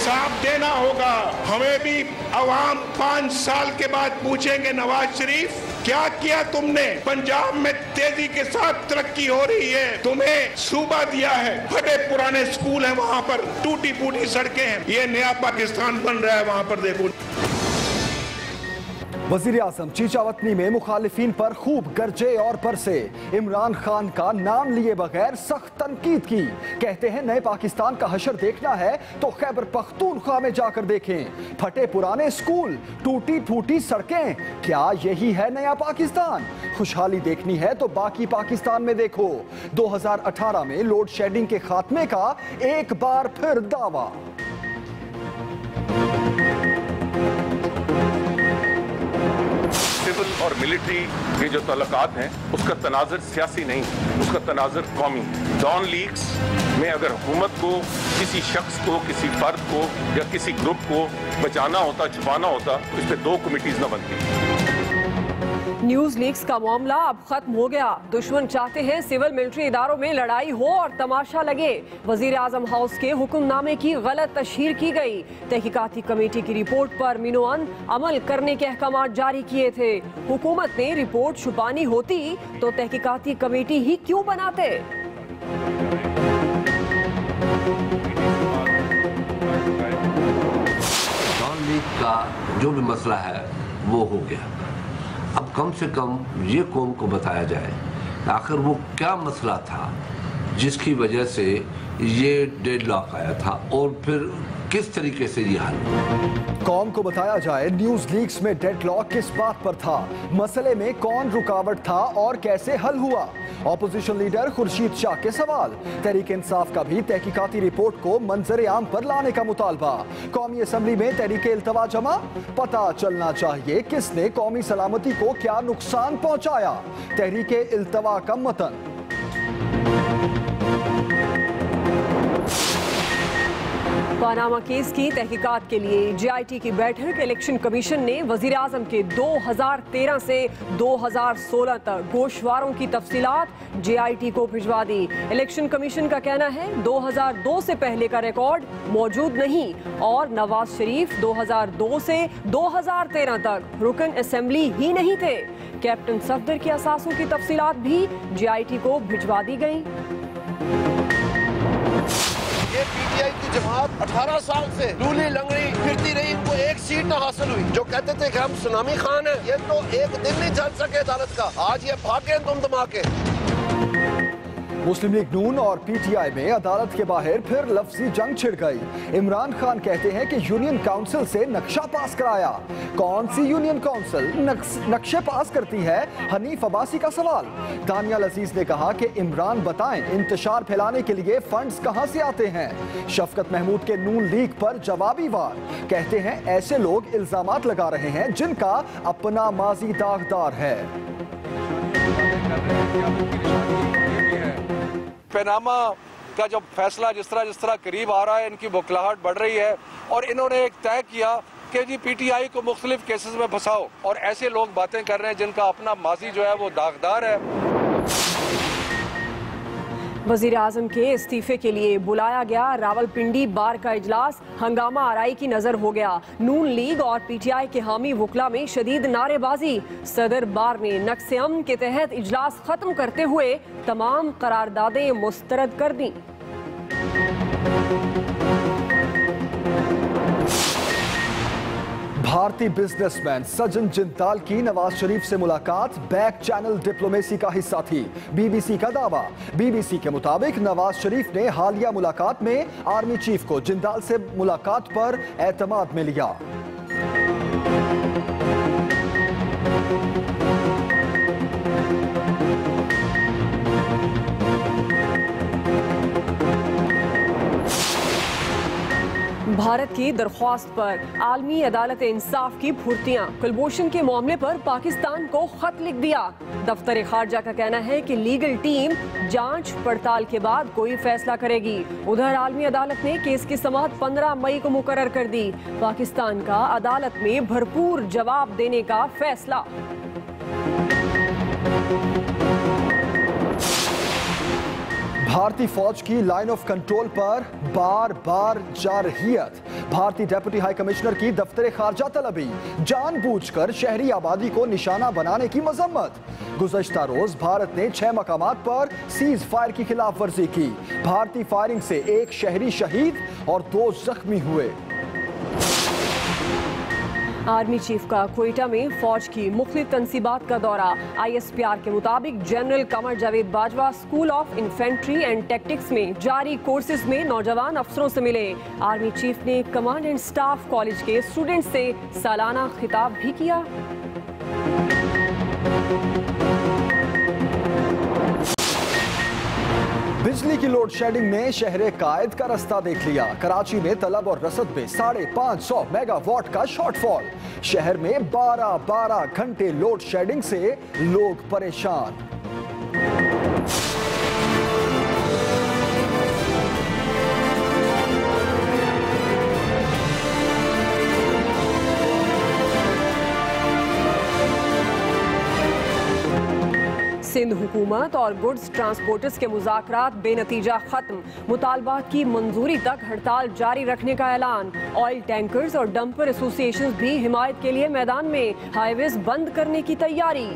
हिसाब देना होगा। हमें भी अवाम 5 साल के बाद पूछेंगे, नवाज शरीफ क्या किया तुमने? पंजाब में तेजी के साथ तरक्की हो रही है, तुम्हें सूबा दिया है, फटे पुराने स्कूल हैं, वहां पर टूटी फूटी सड़कें हैं, ये नया पाकिस्तान बन रहा है। वहां पर देखो। वजीर आजम चीचावतनी में मुखालिफिन पर खूब गरजे और बरसे। इमरान खान का नाम लिए बगैर सख्त तनकीद की। कहते हैं नए पाकिस्तान का हशर देखना है तो खैबर पख्तूनख्वा में जाकर देखें। फटे पुराने स्कूल, टूटी फूटी सड़कें, क्या यही है नया पाकिस्तान? खुशहाली देखनी है तो बाकी पाकिस्तान में देखो। 2018 में लोड शेडिंग के खात्मे का एक बार फिर दावा। सिविल और मिलिट्री के जो तल्लुकात हैं उसका तनाजुर सियासी नहीं, उसका तनाजुर कौमी। डॉन लीग्स में अगर हुकूमत को किसी शख्स को, किसी फर्द को या किसी ग्रुप को बचाना होता, छुपाना होता तो इस पर 2 कमेटीज न बनती। न्यूज लीक्स का मामला अब खत्म हो गया। दुश्मन चाहते हैं सिविल मिलिट्री इदारों में लड़ाई हो और तमाशा लगे। वजीर आजम हाउस के हुक्मनामे की गलत तशहीर की गई। तहकीकाती कमेटी की रिपोर्ट पर मिनोअन अमल करने के अहकाम जारी किए थे। हुकूमत ने रिपोर्ट छुपानी होती तो तहकीकाती कमेटी ही क्यों बनाते? डॉन लीग का जो भी मसला है वो हो गया। अब कम से कम ये कौम को बताया जाए आखिर वो क्या मसला था जिसकी वजह से ये डेडलॉक आया था और फिर किस तरीके से ये हल हुआ। कौम को बताया जाए न्यूज लीक्स में डेडलॉक किस बात पर था, मसले में कौन रुकावट था और कैसे हल हुआ। ऑपोजिशन लीडर खुर्शीद शाह के सवाल। तहरीक इंसाफ का भी तहकीकाती रिपोर्ट को मंजर आम पर लाने का मुतालबा। कौमी असम्बली में तहरीक इल्तवा जमा। पता चलना चाहिए किसने कौमी सलामती को क्या नुकसान पहुंचाया। तहरीक इल्तवा का मतन। पानामा केस की तहकीकात के लिए JIT की बैठक इलेक्शन कमीशन ने वजीर आजम के 2013 से 2016 तक गोशवारों की तफसीलात JIT को भिजवा दी। इलेक्शन कमीशन का कहना है 2002 से पहले का रिकॉर्ड मौजूद नहीं और नवाज शरीफ 2002 से 2013 तक रुकन असेंबली ही नहीं थे। कैप्टन सफदर की असासों की तफसीलात भी JIT को भिजवा दी गई। ये PTI की जमात 18 साल से लूली लंगड़ी फिरती रही, इनको एक सीट न हासिल हुई। जो कहते थे कि हम सुनामी खान हैं, ये तो एक दिन नहीं चल सके अदालत का। आज ये भागे तुम धमाके। मुस्लिम लीग नून और PTI में अदालत के बाहर फिर लफ्जी जंग छिड़ गई। इमरान खान कहते हैं कि यूनियन काउंसिल से नक्शा पास कराया। कौन सी यूनियन काउंसिल नक्शे पास करती है? हनीफ अब्बासी का सवाल। दानियाल अजीज ने कहा कि इमरान बताएं इंतशार फैलाने के लिए फंड्स कहां से आते हैं। शफकत महमूद के नून लीग पर जवाबी वार। कहते हैं ऐसे लोग इल्जामात लगा रहे हैं जिनका अपना माजी दागदार है। पनामा का जब फैसला जिस तरह करीब आ रहा है, इनकी बुखलाहट बढ़ रही है और इन्होंने एक तय किया कि जी PTI को मुख्तलिफ केसेस में फंसाओ और ऐसे लोग बातें कर रहे हैं जिनका अपना माजी जो है वो दागदार है। वजीर आजम के इस्तीफे के लिए बुलाया गया रावलपिंडी बार का इजलास हंगामा आराई की नजर हो गया। नून लीग और PTI के हामी वकला में शदीद नारेबाजी। सदर बार ने नक्शे अमन के तहत इजलास खत्म करते हुए तमाम करारदादें मुस्तरद कर दी। भारतीय बिजनेसमैन सज्जन जिंदाल की नवाज शरीफ से मुलाकात बैक चैनल डिप्लोमेसी का हिस्सा थी। BBC का दावा। BBC के मुताबिक नवाज शरीफ ने हालिया मुलाकात में आर्मी चीफ को जिंदाल से मुलाकात पर एतमाद में लिया। भारत की दरख्वास्त पर आलमी अदालत इंसाफ की फुर्तियां। कुलभूषण के मामले पर पाकिस्तान को खत लिख दिया। दफ्तर खारजा का कहना है कि लीगल टीम जांच पड़ताल के बाद कोई फैसला करेगी। उधर आलमी अदालत ने केस की समाअत 15 मई को मुकर्रर कर दी। पाकिस्तान का अदालत में भरपूर जवाब देने का फैसला। भारतीय फौज की लाइन ऑफ कंट्रोल पर बार बार जारहियत। भारतीय डेप्यूटी हाई कमिश्नर की दफ्तर खारजा तलबी, जानबूझकर शहरी आबादी को निशाना बनाने की मजम्मत। गुज़श्ता रोज भारत ने 6 मकामात पर सीज फायर की खिलाफ वर्जी की। भारतीय फायरिंग से 1 शहरी शहीद और 2 जख्मी हुए। आर्मी चीफ का क्वेटा में फौज की मुख्तलिफ तनसीबात का दौरा। ISPR के मुताबिक general Qamar Javed Bajwa school of infantry and tactics में जारी कोर्सेज में नौजवान अफसरों से मिले। आर्मी चीफ ने कमांड एंड स्टाफ कॉलेज के स्टूडेंट्स से सालाना खिताब भी किया। बिजली की लोड शेडिंग ने शहरे कायद का रास्ता देख लिया। कराची में तलब और रसद में 550 मेगावाट का शॉर्टफॉल। शहर में 12 घंटे लोड शेडिंग से लोग परेशान। सिंध हुकूमत और गुड्स ट्रांसपोर्टर्स के मुज़ाकरात बेनतीजा खत्म। मुतालबात की मंजूरी तक हड़ताल जारी रखने का ऐलान। ऑयल टैंकर्स और डंपर एसोसिएशन भी हिमायत के लिए मैदान में। हाईवेज बंद करने की तैयारी।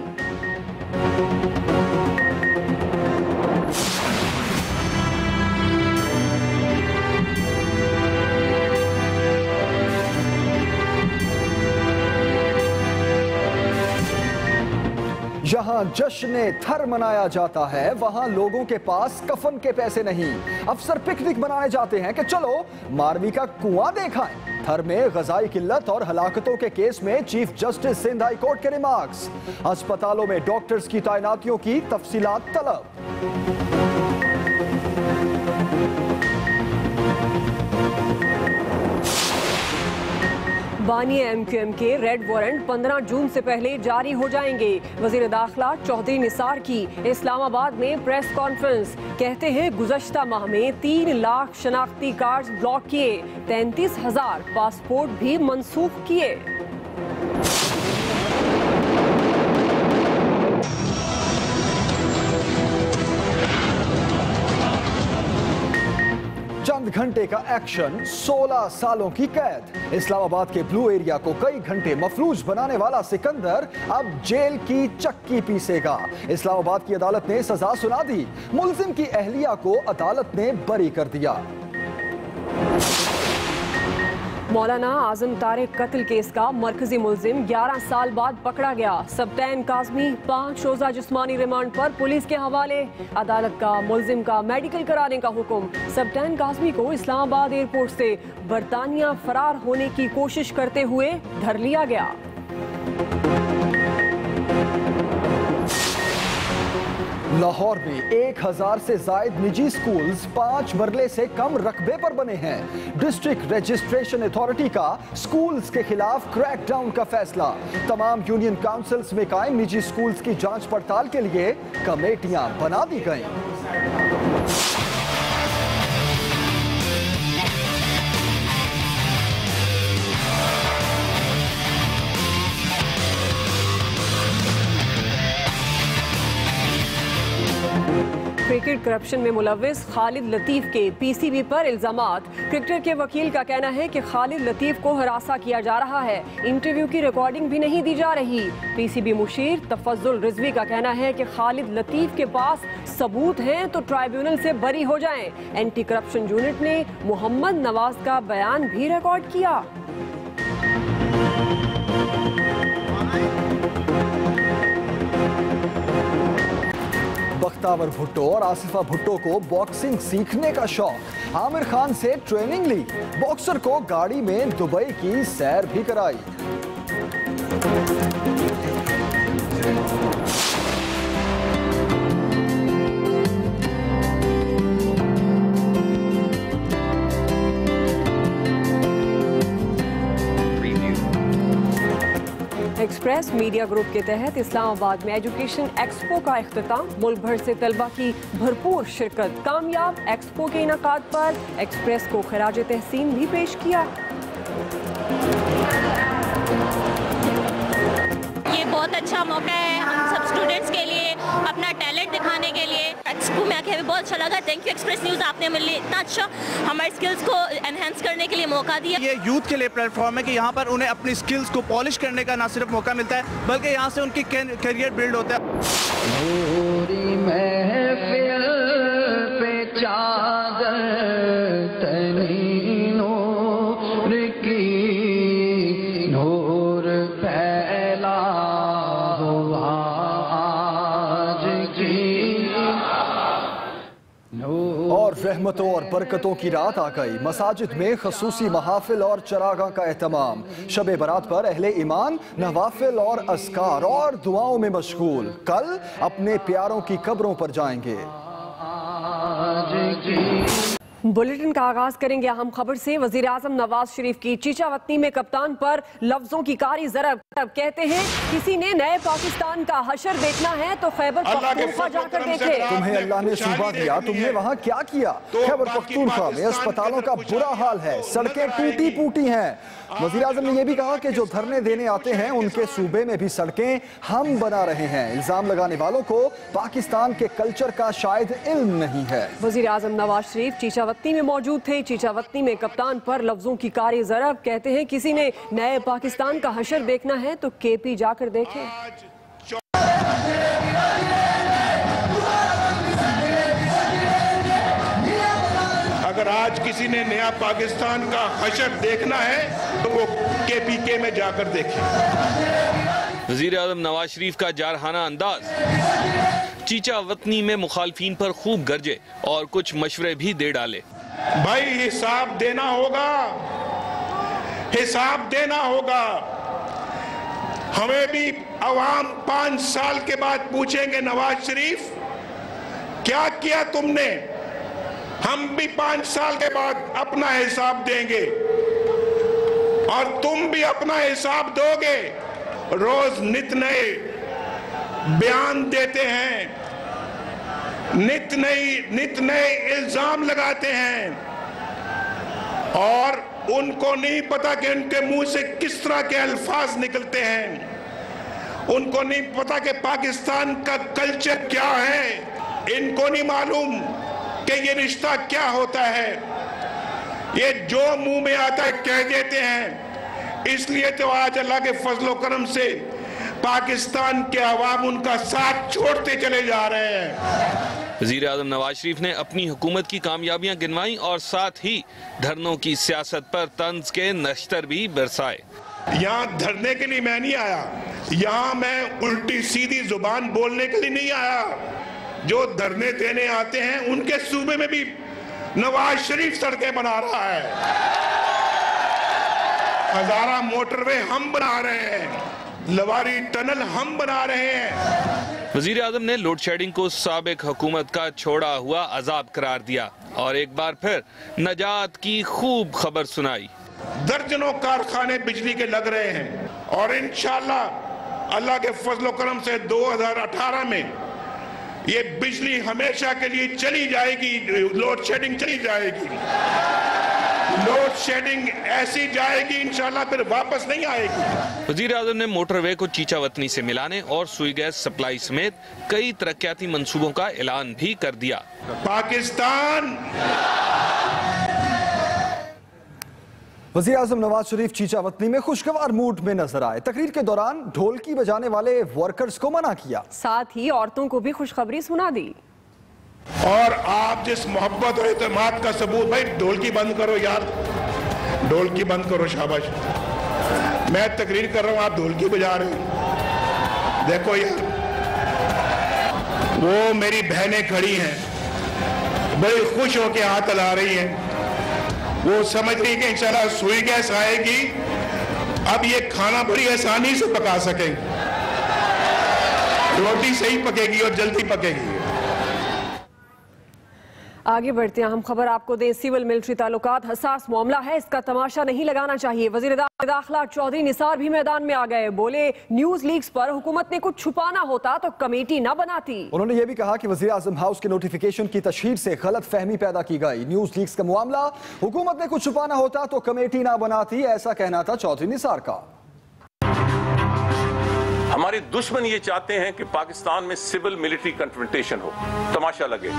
जहां जश्न थर मनाया जाता है, वहां लोगों के पास कफन के पैसे नहीं। अफसर पिकनिक मनाने जाते हैं कि चलो मारवी का कुआं देखाएं। थर में गजाई किल्लत और हलाकतों के केस में chief justice Sindh high court के रिमार्क्स। अस्पतालों में डॉक्टर्स की तैनातियों की तफसीलात तलब। बानी MQM के रेड वारंट 15 जून से पहले जारी हो जाएंगे। वजीर दाखिला चौधरी निसार की इस्लामाबाद में प्रेस कॉन्फ्रेंस। कहते हैं गुज़श्ता माह में 3 लाख शनाख्ती कार्ड ब्लॉक किए, 33,000 पासपोर्ट भी मनसूख किए। चंद घंटे का एक्शन, 16 सालों की कैद। इस्लामाबाद के ब्लू एरिया को कई घंटे मफलूज बनाने वाला सिकंदर अब जेल की चक्की पीसेगा। इस्लामाबाद की अदालत ने सजा सुना दी। मुल्जिम की अहलिया को अदालत ने बरी कर दिया। मौलाना आजम तारिक कत्ल केस का मरकजी मुल्जिम 11 साल बाद पकड़ा गया। सब्तैन काज़मी 5 रोजा जिस्मानी रिमांड पर पुलिस के हवाले। अदालत का मुल्जिम का मेडिकल कराने का हुक्म। सब्तैन काज़मी को इस्लामाबाद एयरपोर्ट से बरतानिया फरार होने की कोशिश करते हुए धर लिया गया। लाहौर में 1000 से जायद निजी स्कूल्स 5 मरले से कम रकबे पर बने हैं। डिस्ट्रिक्ट रजिस्ट्रेशन अथॉरिटी का स्कूल्स के खिलाफ क्रैकडाउन का फैसला। तमाम यूनियन काउंसिल्स में कायम निजी स्कूल्स की जांच पड़ताल के लिए कमेटियां बना दी गई। क्रिकेट करप्शन में मुलव्विस खालिद लतीफ के PCB पर इल्जामात। क्रिकेटर के वकील का कहना है कि खालिद लतीफ को हरासा किया जा रहा है। इंटरव्यू की रिकॉर्डिंग भी नहीं दी जा रही। PCB मुशीर तफज्जुल रिजवी का कहना है कि खालिद लतीफ के पास सबूत हैं तो ट्राइब्यूनल से बरी हो जाएं। एंटी करप्शन यूनिट ने मोहम्मद नवाज का बयान भी रिकॉर्ड किया। बख्तावर भुट्टो और आसिफा भुट्टो को बॉक्सिंग सीखने का शौक। आमिर खान से ट्रेनिंग ली। बॉक्सर को गाड़ी में दुबई की सैर भी कराई। एक्सप्रेस मीडिया ग्रुप के तहत इस्लामाबाद में एजुकेशन एक्सपो का इख्तिताम। मुल्क भर से तलबा की भरपूर शिरकत। कामयाब एक्सपो के इनाकाद पर एक्सप्रेस को खराज तहसीन भी पेश किया। ये बहुत अच्छा मौका है हम सब स्टूडेंट्स के लिए अपना टैलेंट दिखाने के लिए। एक्सपो में आके हमें बहुत अच्छा लगा। थैंक यू एक्सप्रेस न्यूज़, आपने हमें लिए इतना अच्छा हमारी स्किल्स को एनहेंस करने के लिए मौका दिया। ये यूथ के लिए प्लेटफॉर्म है कि यहाँ पर उन्हें अपनी स्किल्स को पॉलिश करने का ना सिर्फ मौका मिलता है बल्कि यहाँ से उनकी करियर बिल्ड होता है। और रहमतों और बरकतों की रात आ गई। मसाजिद में खसूसी महाफिल और चरागाह का एहतमाम। शब बरात पर अहले ईमान नवाफिल और अस्कार और दुआओं में मशगूल। कल अपने प्यारों की कब्रों पर जाएंगे। बुलेटिन का आगाज करेंगे अहम खबर से। वजीर आजम नवाज शरीफ की चीचावतनी में कप्तान पर लफ्जों की कारी ज़रब। कहते हैं किसी ने नए पाकिस्तान का हशर देखना है तो खैबर पख्तूनख्वा जाकर देखे। तुम्हें अल्लाह ने सूबा दिया, तुमने वहाँ क्या किया? खैबर पख्तूनख्वा में अस्पतालों का बुरा हाल है, सड़कें टूटी फूटी हैं। वजीर आजम ने यह भी कहा कि जो धरने देने आते हैं उनके सूबे में भी सड़कें हम बना रहे हैं। इल्जाम लगाने वालों को पाकिस्तान के कल्चर का शायद इल्म नहीं है। वजीर आजम नवाज शरीफ चीचावतनी में मौजूद थे। चीचावतनी में कप्तान पर लफ्जों की कारी ज़रब। कहते हैं किसी ने नए पाकिस्तान का हशर देखना है तो केपी जाकर देखें। अगर आज किसी ने नया पाकिस्तान का हशर देखना है तो वो केपीके में जाकर देखें। वजीर आज़म नवाज शरीफ का जारहाना अंदाज। चीचावतनी में मुखालफीन पर खूब गरजे और कुछ मशवरे भी दे डाले। भाई हिसाब देना होगा, हिसाब देना होगा। हमें भी अवाम 5 साल के बाद पूछेंगे नवाज शरीफ क्या किया तुमने। हम भी 5 साल के बाद अपना हिसाब देंगे और तुम भी अपना हिसाब दोगे। रोज नित नए बयान देते हैं, नित नए इल्जाम लगाते हैं और उनको नहीं पता कि उनके मुंह से किस तरह के अल्फाज निकलते हैं। उनको नहीं पता कि पाकिस्तान का कल्चर क्या है। इनको नहीं मालूम कि ये रिश्ता क्या होता है। ये जो मुंह में आता है कह देते हैं। इसलिए तो आज अल्लाह के फजलो करम से पाकिस्तान के अवाम उनका साथ छोड़ते चले जा रहे हैं। वज़ीर आज़म नवाज शरीफ ने अपनी हुकूमत की कामयाबियां गिनवाई और साथ ही धरनों की सियासत पर तंज के नश्तर भी बरसाए। यहाँ धरने के लिए मैं नहीं आया, यहाँ मैं उल्टी सीधी जुबान बोलने के लिए नहीं आया। जो धरने देने आते हैं उनके सूबे में भी नवाज शरीफ सड़कें बना रहा है। हजारा मोटरवे हम बना रहे हैं, लवारी टनल हम बना रहे हैं। वजीर आजम ने लोड शेडिंग को साबिक हुकूमत का छोड़ा हुआ अजाब करार दिया और एक बार फिर नजात की खूब खबर सुनाई। दर्जनों कारखाने बिजली के लग रहे हैं और इंशाअल्लाह अल्लाह के फजलो करम से 2018 में ये बिजली हमेशा के लिए चली जाएगी। लोड शेडिंग चली जाएगी, लोड शेडिंग ऐसी जाएगी इंशाल्लाह फिर वापस नहीं आएगी। वजीर आज़म ने मोटरवे को चीचावतनी से मिलाने और सुई गैस सप्लाई समेत कई तरक्याती मंसूबों का ऐलान भी कर दिया। पाकिस्तान वज़ीर आज़म नवाज शरीफ चीचावतनी में खुशगवार मूड में नजर आए। तकरीर के दौरान ढोलकी बजाने वाले वर्कर्स को मना किया, साथ ही औरतों को भी खुशखबरी सुना दी। और आप जिस मोहब्बत और एतमाद का सबूत, भाई ढोलकी बंद करो यार, ढोलकी बंद करो, शाबाश। मैं तकरीर कर रहा हूं, आप ढोलकी बजा रहे हो। देखो यार, वो मेरी बहनें खड़ी हैं, बड़ी खुश होकर हाथ हिला रही हैं। वो समझ रही कि इंशाल्लाह सुई गैस आएगी, अब ये खाना बड़ी आसानी से पका सकेंगे, रोटी सही पकेगी और जल्दी पकेगी। आगे बढ़ते हैं, हम खबर आपको दें। सिविल मिलिट्री ताल्लुकात हसास मामला है, इसका तमाशा नहीं लगाना चाहिए। वज़ीर दाखिला चौधरी निसार भी मैदान में आ गए। बोले न्यूज लीक्स पर हुकूमत ने कुछ छुपाना होता तो कमेटी न बनाती। उन्होंने यह भी कहा कि वज़ीर आज़म हाउस के नोटिफिकेशन की तशहीर से गलत फहमी पैदा की गई। न्यूज लीक्स का मामला, हुकूमत ने कुछ छुपाना होता तो कमेटी न बनाती, ऐसा कहना था चौधरी निसार का। हमारे दुश्मन ये चाहते हैं कि पाकिस्तान में सिविल मिलिट्री कन्फ्रंटेशन हो, तमाशा लगे।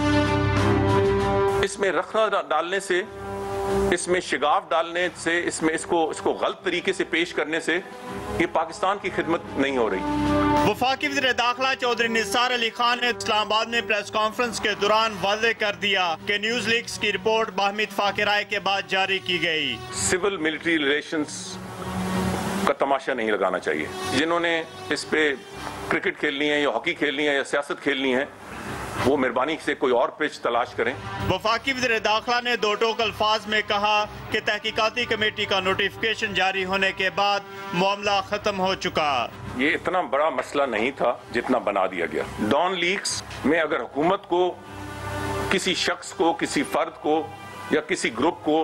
इसमें रखना डालने से, इसमें शिगाफ डालने से, इसमें इसको गलत तरीके से पेश करने से ये पाकिस्तान की खिदमत नहीं हो रही। वफाकी वज़ीर दाखिला चौधरी निसार अली खान ने इस्लामाबाद में प्रेस कॉन्फ्रेंस के दौरान वाज़ेह कर दिया कि न्यूज़ लीक्स की रिपोर्ट बाहमी इत्तेफाक राय के बाद जारी की गई। सिविल मिलिट्री रिलेशंस का तमाशा नहीं लगाना चाहिए। जिन्होंने इस पे क्रिकेट खेलनी है या हॉकी खेलनी है या सियासत खेलनी है, वो मेहरबानी से कोई और पिच तलाश करें। वफाकी वज़ीर दाखिला ने दो टोक अल्फाज में कहा कि तहकीकाती कमेटी का नोटिफिकेशन जारी होने के बाद मामला खत्म हो चुका। ये इतना बड़ा मसला नहीं था जितना बना दिया गया। डॉन लीक्स में अगर हुकूमत को किसी शख्स को, किसी फर्द को या किसी ग्रुप को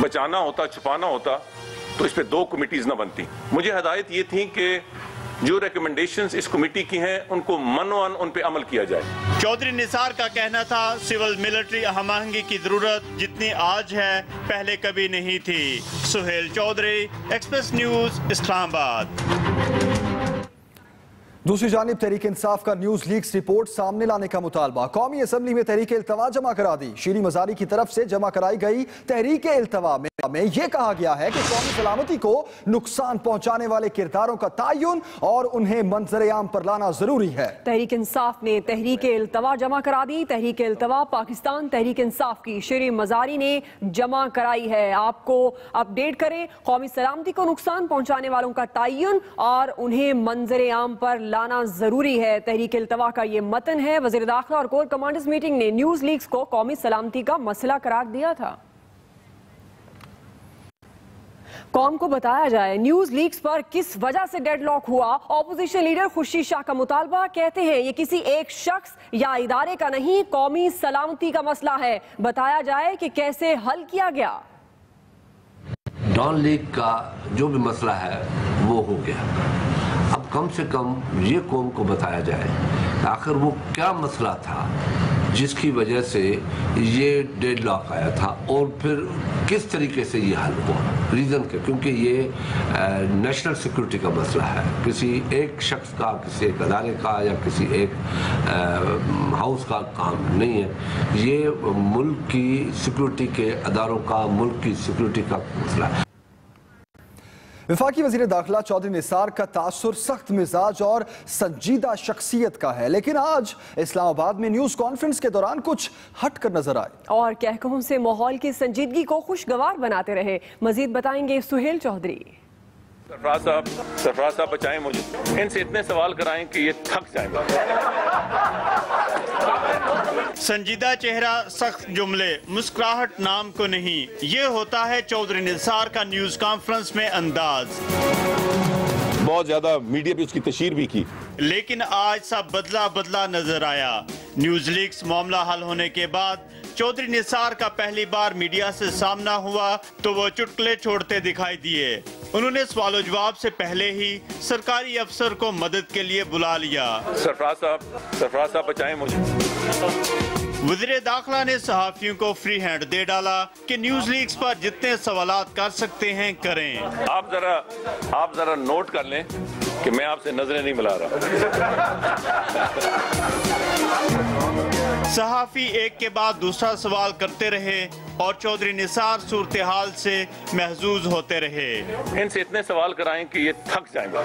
बचाना होता, छुपाना होता, तो इस पे 2 कमिटीज ना बनती। मुझे हदायत ये थी कि जो रिकमेंडेशंस इस कमेटी की हैं उनको मनोअन उन पे अमल किया जाए। चौधरी निसार का कहना था सिविल मिलिट्री हमआहंगी की जरूरत जितनी आज है पहले कभी नहीं थी। Suhail Chaudhry, express news, Islamabad. दूसरी जानिब तहरीक इंसाफ का न्यूज लीक्स रिपोर्ट सामने लाने का मुतालबा। कौमी असम्बली में तहरीक इल्तवा जमा करा दी। शीरी मजारी की तरफ से जमा कराई गई तहरीक इल्तवा में यह कहा गया है कि कौमी सलामती को नुकसान पहुंचाने वाले किरदारों का तयन और उन्हें मंजर आम पर लाना जरूरी है। तहरीक इंसाफ ने तहरीक इल्तवा जमा करा दी। तहरीक इल्तवा पाकिस्तान तहरीक इंसाफ की शीरी मजारी ने जमा कराई है। आपको अपडेट करें, कौमी सलामती को नुकसान पहुंचाने वालों का तयन और उन्हें मंजर आम पर लाना जरूरी है। तहरीक इल्तवा का ये मतन है। वज़ीर दाखिला और कोर कमांडर्स मीटिंग ने न्यूज लीक्स को कौमी सलामती का मसला करार दिया था। कौम को बताया जाए न्यूज लीक्स पर किस वजह से डेडलॉक हुआ। ऑपोजिशन लीडर खुर्शीद शाह का मुतालबा, कहते हैं ये किसी एक शख्स या इदारे का नहीं, कौमी सलामती का मसला है। बताया जाए कि कैसे हल किया गया। डॉन लीग का जो भी मसला है वो हो गया। अब कम से कम ये कौम को बताया जाए आखिर वो क्या मसला था जिसकी वजह से ये डेडलॉक आया था और फिर किस तरीके से ये हल हुआ। रीज़न क्या, क्योंकि ये नेशनल सिक्योरिटी का मसला है, किसी एक शख्स का, किसी एक अदारे का या किसी एक हाउस का काम नहीं है। ये मुल्क की सिक्योरिटी के अदारों का, मुल्क की सिक्योरिटी का मसला है। वफाकी वज़ीर दाखिला चौधरी निसार का तासुर सख्त मिजाज और संजीदा शख्सियत का है, लेकिन आज इस्लामाबाद में न्यूज कॉन्फ्रेंस के दौरान कुछ हट कर नजर आए और कहकहों से माहौल की संजीदगी को खुशगवार बनाते रहे। मजीद बताएंगे सुहेल चौधरी। सरफराज साहब बचाएं मुझे, इनसे इतने सवाल कराएं कि ये थक जाएंगे। संजीदा चेहरा, सख्त जुमले, मुस्कुराहट नाम को नहीं, ये होता है चौधरी निसार का न्यूज कॉन्फ्रेंस में अंदाज। बहुत ज्यादा मीडिया पे उसकी तशहीर भी की, लेकिन आज सब बदला बदला नजर आया। न्यूज लीक्स मामला हल होने के बाद चौधरी निसार का पहली बार मीडिया से सामना हुआ तो वो चुटकुले छोड़ते दिखाई दिए। उन्होंने सवाल जवाब से पहले ही सरकारी अफसर को मदद के लिए बुला लिया। सरफराज साहब बचाएं मुझे। वज़ीर दाखिला ने सहाफियों को फ्री हैंड दे डाला कि न्यूज लीक्स पर जितने सवालात कर सकते हैं करें। आप जरा नोट कर लें कि मैं आपसे नजरें नहीं मिला रहा। सहाफी एक के बाद दूसरा सवाल करते रहे और चौधरी निसार सूरत हाल से महजूज होते रहे। इनसे इतने सवाल कराएं कि ये थक जाएंगे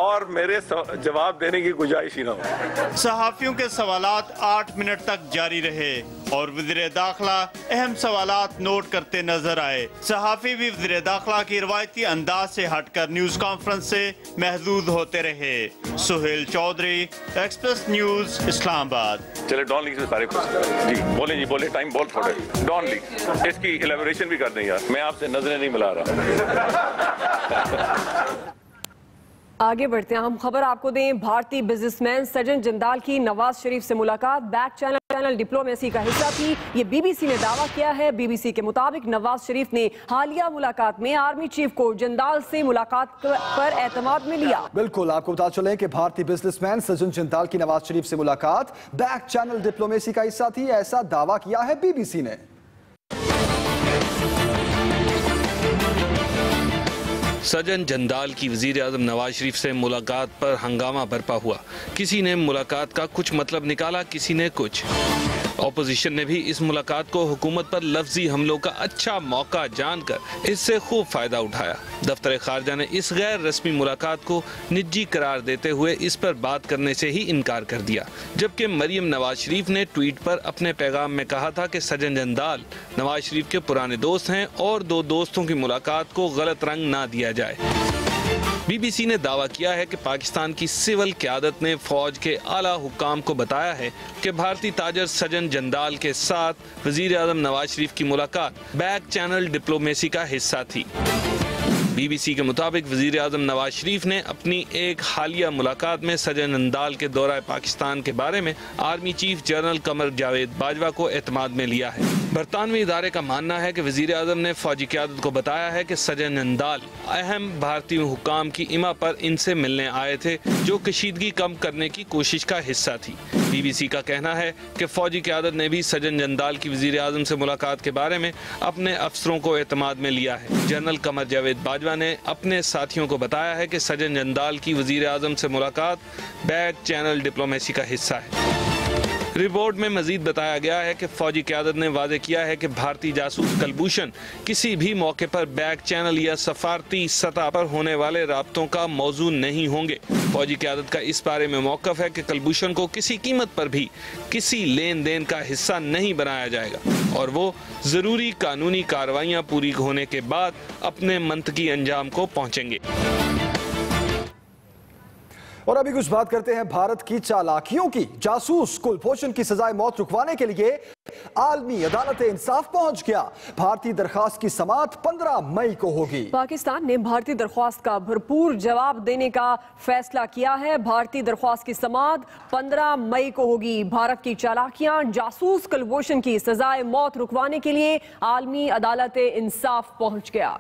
और मेरे जवाब देने की गुजाइश ही ना हो। सहाफियों के सवालात 8 मिनट तक जारी रहे और वज़ीर दाखिला अहम सवालात नोट करते नजर आए। सहाफी भी वज़ीर दाखिला की रवायती अंदाज से हटकर न्यूज कॉन्फ्रेंस से महजूज होते रहे। Suhail Chaudhry, express news, Islamabad. चले डॉन लीग से सारे कुछ जी बोले टाइम बहुत थोड़े। डॉन लीग इसकी एलेबोरेशन भी कर दें यार, मैं आपसे नजरें नहीं मिला रहा। आगे बढ़ते हैं, हम खबर आपको दें। भारतीय बिजनेसमैन सज्जन जिंदाल की नवाज शरीफ से मुलाकात बैक चैनल डिप्लोमेसी का हिस्सा थी, ये बीबीसी ने दावा किया है। बीबीसी के मुताबिक नवाज शरीफ ने हालिया मुलाकात में आर्मी चीफ को जिंदाल से मुलाकात पर एतमाद में लिया। बिल्कुल, आपको बता चलें कि भारतीय बिजनेसमैन सज्जन जिंदाल की नवाज शरीफ से मुलाकात बैक चैनल डिप्लोमेसी का हिस्सा थी, ऐसा दावा किया है बीबीसी ने। सजन जंदाल की वजीर आजम नवाज शरीफ से मुलाकात पर हंगामा बरपा हुआ। किसी ने मुलाकात का कुछ मतलब निकाला, किसी ने कुछ। ऑपोजिशन ने भी इस मुलाकात को हुकूमत पर लफ्जी हमलों का अच्छा मौका जानकर इससे खूब फायदा उठाया। दफ्तर खारजा ने इस गैर रस्मी मुलाकात को निजी करार देते हुए इस पर बात करने से ही इनकार कर दिया, जबकि मरियम नवाज शरीफ ने ट्वीट पर अपने पैगाम में कहा था कि सजन जंदाल नवाज शरीफ के पुराने दोस्त हैं और दो दोस्तों की मुलाकात को गलत रंग ना दिया जाए। बीबीसी ने दावा किया है कि पाकिस्तान की सिविल क़यादत ने फौज के आला हुक्काम को बताया है कि भारतीय ताजर सजन जंदाल के साथ वजीर आज़म नवाज शरीफ की मुलाकात बैक चैनल डिप्लोमेसी का हिस्सा थी। बीबीसी के मुताबिक वजीर आज़म नवाज शरीफ ने अपनी एक हालिया मुलाकात में सजन जंदाल के दौरा पाकिस्तान के बारे में army chief general Qamar Javed Bajwa को एतमाद में लिया है। बरतानवी इदारे का मानना है कि वजीर आज़म ने फौजी क़यादत को बताया है कि सजन जंदाल अहम भारतीय हुक्काम की इमा पर इनसे मिलने आए थे, जो कशीदगी कम करने की कोशिश का हिस्सा थी। बीबीसी का कहना है कि फौजी क़यादत ने भी सजन जंदाल की वजीर आज़म से मुलाकात के बारे में अपने अफसरों को एतमाद में लिया है। जनरल कमर जावेद बाजवा ने अपने साथियों को बताया है कि सजन जंदाल की वजीर आज़म से मुलाकात बैक चैनल डिप्लोमेसी का हिस्सा है। रिपोर्ट में मजीद बताया गया है कि फौजी क़यादत ने वादे किया है कि भारतीय जासूस कलभूषण किसी भी मौके पर बैक चैनल या सफारती सतह पर होने वाले राब्तों का मौजू नहीं होंगे। फौजी क़यादत का इस बारे में मौक़िफ़ है कि कलभूषण को किसी कीमत पर भी किसी लेन देन का हिस्सा नहीं बनाया जाएगा और वो ज़रूरी कानूनी कार्रवाइयाँ पूरी होने के बाद अपने मंतकी अंजाम को पहुँचेंगे। और अभी कुछ बात करते हैं भारत की चालाकियों की। जासूस कुलभूषण की सजाए मौत रुकवाने के लिए आलमी अदालत इंसाफ पहुंच गया। भारतीय दरख्वास्त की समाअत 15 मई को होगी। पाकिस्तान ने भारतीय दरख्वास्त का भरपूर जवाब देने का फैसला किया है। भारतीय दरख्वास्त की समाअत 15 मई को होगी। भारत की चालाकियां, जासूस कुलभूषण की सजाए मौत रुकवाने के लिए आलमी अदालत इंसाफ पहुंच गया।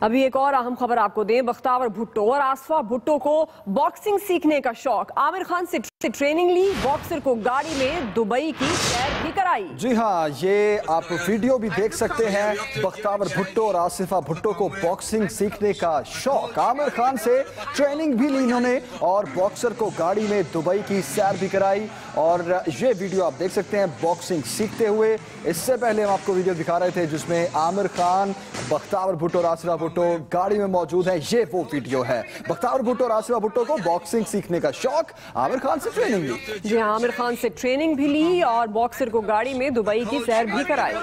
अभी एक और अहम खबर आपको दें। बख्तावर भुट्टो और आसफा भुट्टो को बॉक्सिंग सीखने का शौक। आमिर खान से ट्रेनिंग ली, बॉक्सर को गाड़ी में दुबई की सैर भी कराई। जी हाँ, ये आप वीडियो भी देख सकते हैं। बख्तावर भुट्टो और आसिफा भुट्टो को बॉक्सिंग सीखने का शौक। आमिर खान से ट्रेनिंग भी ली इन्होंने और बॉक्सर को गाड़ी में दुबई की सैर भी कराई। और ये वीडियो आप देख सकते हैं बॉक्सिंग सीखते हुए। इससे पहले हम आपको वीडियो दिखा रहे थे जिसमें आमिर खान, बख्तावर भुट्टो और आसिफा भुट्टो गाड़ी में मौजूद है। ये वो वीडियो है। बख्तावर भुट्टो और आसिफा भुट्टो को बॉक्सिंग सीखने का शौक, आमिर खान से ट्रेनिंग ली। जी हाँ, आमिर खान से ट्रेनिंग भी ली और बॉक्सर को गाड़ी में दुबई की सैर भी कराई।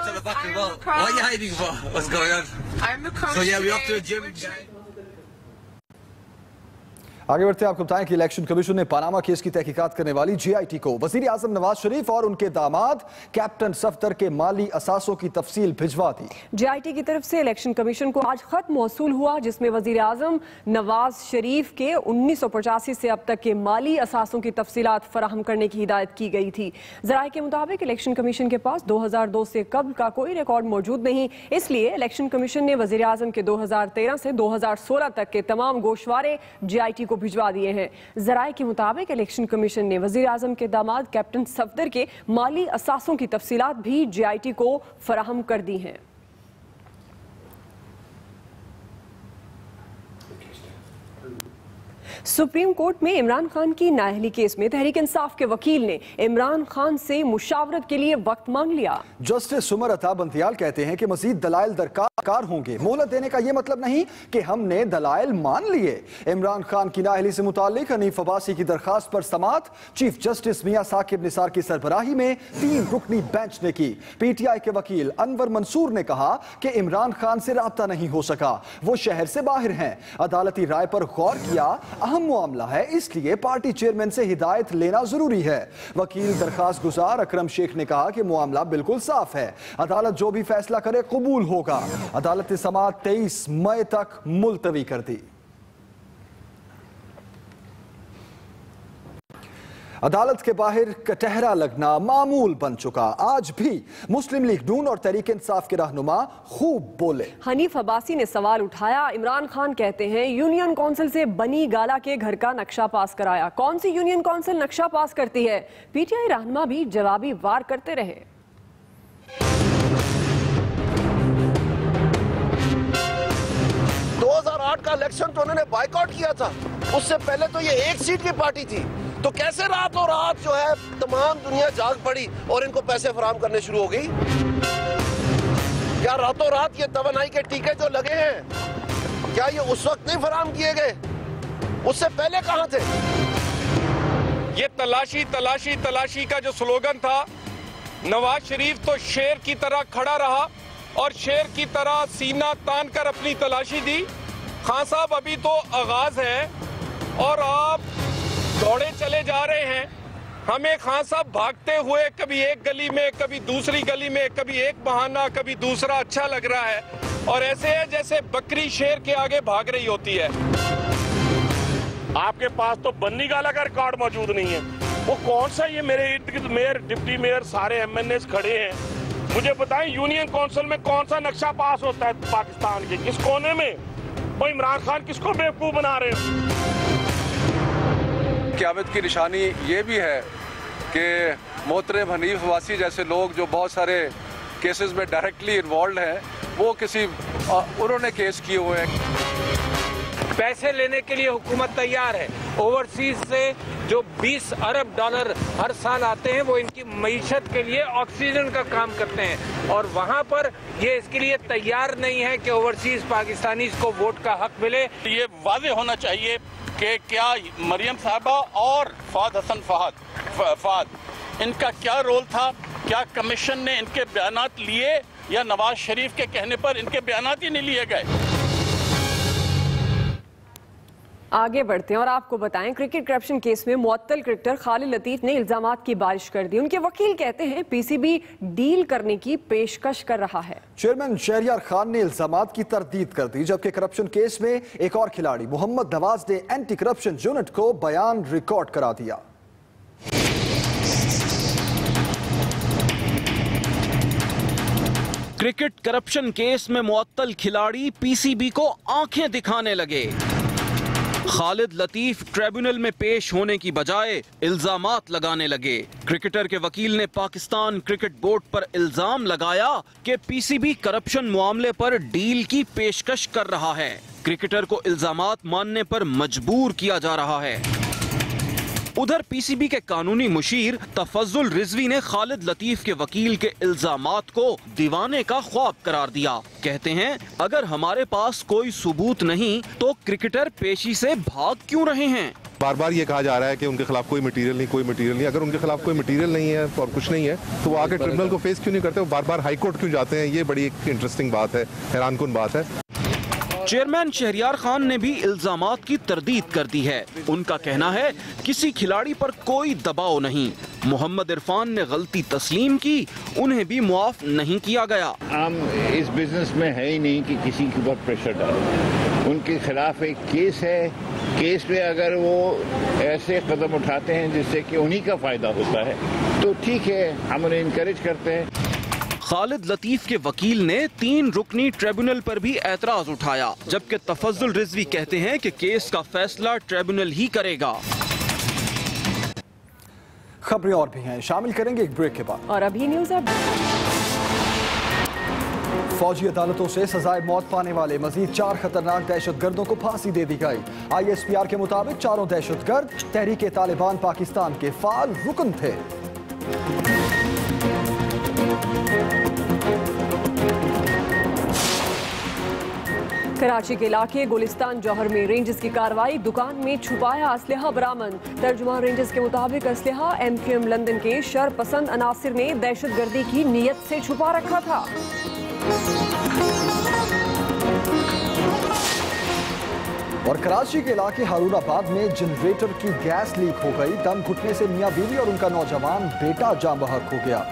आगे बढ़ते हैं, आपको बताएं कि इलेक्शन कमीशन ने पनामा केस की तहकीकात करने वाली जीआईटी को वजीर आजम नवाज शरीफ और उनके दामाद कैप्टन सफदर के माली असासों की तफसील भिजवा दी। जीआईटी की तरफ से इलेक्शन कमीशन को आज खत मौसूल हुआ जिसमें वजीर आजम नवाज शरीफ के 1985 से अब तक के माली असासों की तफसीलात फराहम करने की हिदायत की गई थी। जराये के मुताबिक इलेक्शन कमीशन के पास 2002 से कब्ल का कोई रिकॉर्ड मौजूद नहीं, इसलिए इलेक्शन कमीशन ने वजीर आजम के 2013 से 2016 तक के तमाम गोशवारे जीआईटी को भिजवा दिए हैं। जराये के मुताबिक इलेक्शन कमीशन ने वजीर आजम के दामाद कैप्टन सफदर के माली असासों की तफसीलात भी जीआईटी को फराहम कर दी हैं। सुप्रीम कोर्ट में इमरान खान की नाअहली केस में तहरीक इंसाफ के वकील ने इमरान खान से मुशावरत के लिए वक्त मांग लिया। जस्टिस उमर अता बंतियाल कहते हैं कि मजीद दलाइल दरकार होंगे। मोहलत देने का यह मतलब नहीं कि हमने दलाइल मान लिए। इमरान खान की नाअहली से मुताल्लिक हनीफ अब्बासी की दरखास्त पर समाअत चीफ जस्टिस मियां साकिब निसार की सरबराही में 3 रुकनी बेंच ने की। पीटीआई के वकील अनवर मंसूर ने कहा कि इमरान खान से राब्ता नहीं हो सका, वो शहर से बाहर हैं। अदालती राय पर गौर किया, अहम मामला है, इसलिए पार्टी चेयरमैन से हिदायत लेना जरूरी है। वकील दरखास्त गुजार अकरम शेख ने कहा कि मामला बिल्कुल साफ है, अदालत जो भी फैसला करे कबूल होगा। अदालत ने समाअत 23 मई तक मुलतवी कर दी। अदालत के बाहर कटहरा लगना मामूल बन चुका। आज भी मुस्लिम लीग नून और तहरीक इंसाफ के रहनुमा खूब बोले। हनीफ अब्बासी ने सवाल उठाया। इमरान खान कहते हैं यूनियन काउंसिल से बनी गाला के घर का नक्शा पास कराया। कौन सी यूनियन काउंसिल नक्शा पास करती है? पीटीआई रहनुमा भी जवाबी वार करते रहे। 2008 का इलेक्शन तो उन्होंने बायकॉट किया था, उससे पहले तो ये 1 सीट की पार्टी थी। तो कैसे रातों रात जो है तमाम दुनिया जाग पड़ी और इनको पैसे फराहम करने शुरू हो गई? क्या रातों रात ये तवानाई के टीके जो लगे हैं, क्या ये उस वक्त नहीं फराहम किए गए? उससे पहले कहां थे? ये तलाशी तलाशी तलाशी का जो स्लोगन था, नवाज शरीफ तो शेर की तरह खड़ा रहा और शेर की तरह सीना तान कर अपनी तलाशी दी। खान साहब अभी तो आगाज है और आप दौड़े चले जा रहे हैं। हमें खान साहब भागते हुए कभी एक गली में, कभी दूसरी गली में, कभी एक बहाना, कभी दूसरा अच्छा लग रहा है और ऐसे है जैसे बकरी शेर के आगे भाग रही होती है। आपके पास तो बन्नी गाला का रिकॉर्ड मौजूद नहीं है। वो कौन सा, ये मेरे इर्द गिर्द मेयर, डिप्टी मेयर, सारे MNAs खड़े हैं। मुझे बताएं यूनियन काउंसिल में कौन सा नक्शा पास होता है पाकिस्तान के, किस कोने में? वो इमरान खान किसको बेवकूफ बना रहे हो? क़यामत की निशानी ये भी है कि मोहतरम हनीफ वासी जैसे लोग जो बहुत सारे केसेस में डायरेक्टली इन्वॉल्व हैं, वो उन्होंने केस किए हुए हैं। पैसे लेने के लिए हुकूमत तैयार है। ओवरसीज से जो 20 अरब डॉलर हर साल आते हैं वो इनकी मईशत के लिए ऑक्सीजन का काम करते हैं और वहाँ पर ये इसके लिए तैयार नहीं है कि ओवरसीज पाकिस्तानी को वोट का हक मिले। ये वाज़ेह होना चाहिए कि क्या मरियम साहबा और फहद हसन फहद इनका क्या रोल था? क्या कमीशन ने इनके बयानात लिए या नवाज शरीफ के कहने पर इनके बयानात ही नहीं लिए गए? आगे बढ़ते हैं और आपको बताएं, क्रिकेट करप्शन केस में मुअत्तल क्रिकेटर खालिद लतीफ ने इल्जामात की बारिश कर दी। उनके वकील कहते हैं PCB डील करने की पेशकश कर रहा है। चेयरमैन शहरियार खान ने इल्जामात की तरदीद कर दी, जबकि करप्शन केस में एक और खिलाड़ी मोहम्मद नवाज ने एंटी करप्शन यूनिट को बयान रिकॉर्ड करा दिया। क्रिकेट करप्शन केस में मुअत्तल खिलाड़ी PCB को आंखें दिखाने लगे। खालिद लतीफ ट्रिब्यूनल में पेश होने की बजाय इल्जामात लगाने लगे। क्रिकेटर के वकील ने पाकिस्तान क्रिकेट बोर्ड पर इल्जाम लगाया कि PCB करप्शन मामले पर डील की पेशकश कर रहा है। क्रिकेटर को इल्जामात मानने पर मजबूर किया जा रहा है। उधर PCB के कानूनी मुशीर तफज्जुल रिजवी ने खालिद लतीफ के वकील के इल्जामात को दीवाने का ख्वाब करार दिया। कहते हैं, अगर हमारे पास कोई सबूत नहीं तो क्रिकेटर पेशी से भाग क्यों रहे हैं? बार बार ये कहा जा रहा है कि उनके खिलाफ कोई मटीरियल नहीं। अगर उनके खिलाफ कोई मटीरियल नहीं है और कुछ नहीं है तो वो आके ट्रिब्यूनल को फेस क्यों नहीं करते? वो बार बार हाई कोर्ट क्यों जाते हैं? ये बड़ी एक इंटरेस्टिंग बात है, हैरानकुन बात है। चेयरमैन शहरियार खान ने भी इल्जामात की तरदीद कर दी है। उनका कहना है, किसी खिलाड़ी पर कोई दबाव नहीं। मोहम्मद इरफान ने गलती तस्लीम की, उन्हें भी मुआफ नहीं किया गया। हम इस बिजनेस में है ही नहीं कि किसी के ऊपर प्रेशर डालें। उनके खिलाफ एक केस है, केस पे अगर वो ऐसे कदम उठाते हैं जिससे कि उन्हीं का फायदा होता है तो ठीक है, हम उन्हें इनकरेज करते हैं। खालिद लतीफ के वकील ने 3 रुकनी ट्रिब्यूनल पर भी एतराज उठाया, जबकि तफज्जुल रिजवी कहते हैं कि केस का फैसला ट्रिब्यूनल ही करेगा। खबरें और भी हैं, शामिल करेंगे एक ब्रेक के बाद। और अभी न्यूज़ फौजी अदालतों से सजाए मौत पाने वाले मजीद 4 खतरनाक दहशतगर्दों को फांसी दे दी गई। ISPR के मुताबिक चारों दहशतगर्द तहरीके तालिबान पाकिस्तान के फाल रुकन थे। कराची के इलाके गुलिस्तान जौहर में रेंजर्स की कार्रवाई, दुकान में छुपाया असलहा बरामद। तर्जुमान रेंजर्स के मुताबिक असलहा MQM लंदन के शरपसंद अनासिर ने दहशतगर्दी की नीयत से छुपा रखा था। और कराची के इलाके हारूनाबाद में जनरेटर की गैस लीक हो गई। दम घुटने से मियां बीवी और उनका नौजवान बेटा जान बहक हो गया।